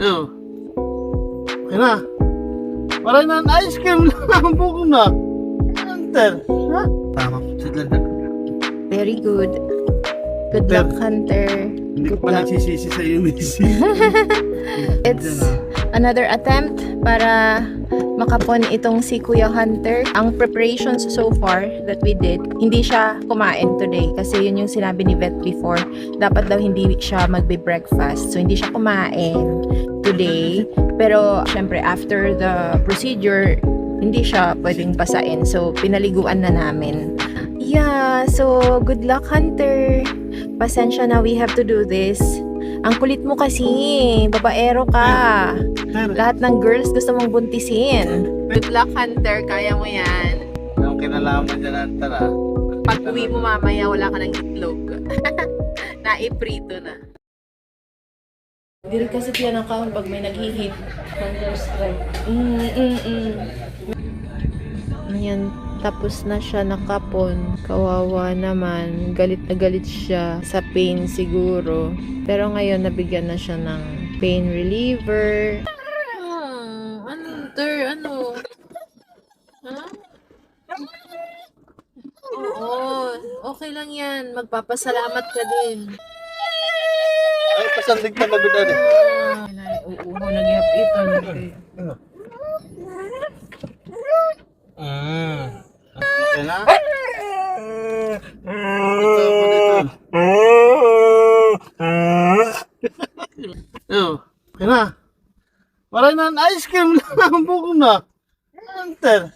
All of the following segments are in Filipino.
Oh. Okay na. Parang na ice cream lang ang buko na. Hunter. Ha? Tama po sila na. Very good. Good luck, Hunter. Hindi ko Good pa luck. nagsisisi sa iyo, Missy. It's another attempt para makapon itong si Kuya Hunter. Ang preparations so far that we did, hindi siya kumain today kasi yun yung sinabi ni Vet before. Dapat daw hindi siya magbe-breakfast. So hindi siya kumain today. Pero syempre after the procedure, hindi siya pwedeng basain. So pinaliguan na namin. Yeah, so good luck, Hunter. Pasensya na, we have to do this. Ang kulit mo kasi, babaero ka. Lahat ng girls gusto mong buntisin. Good luck, Hunter. Kaya mo yan. Ang kinalaman dyan, Hunter, ha? Pag uwi mo mamaya, wala ka ng itlog. Naiprito na. Diri kasi tiyan ang kahon pag may nag-hit. Hunger strike. Ayan, tapos na siya nakapon. Kawawa naman. Galit na galit siya sa pain siguro. Pero ngayon, nabigyan na siya ng pain reliever. Hunter, ano? Ha? Oo, okay lang yan. Magpapasalamat ka din. Ay, pasandig na nagudan eh. Oo, nag-ihap ito. Okay na? Ito. Oh, okay na. Parang na ice cream lang ang buko na. Hunter.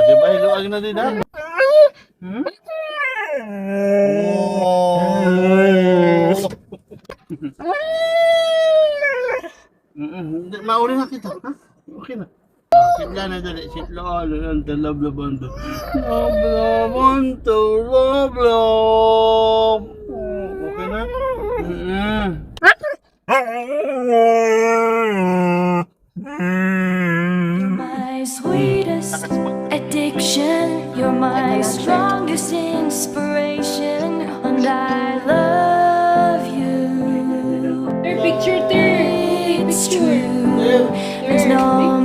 Di ba hiluag na din, ha? Mauli na kita, ha? Okay na. Sitla na dali, sitla ka lang, lablabando. Lablabando, lablab. Okay na? My sweetest addiction, you're my strongest inspiration, and I love you. Picture, It's true. There's no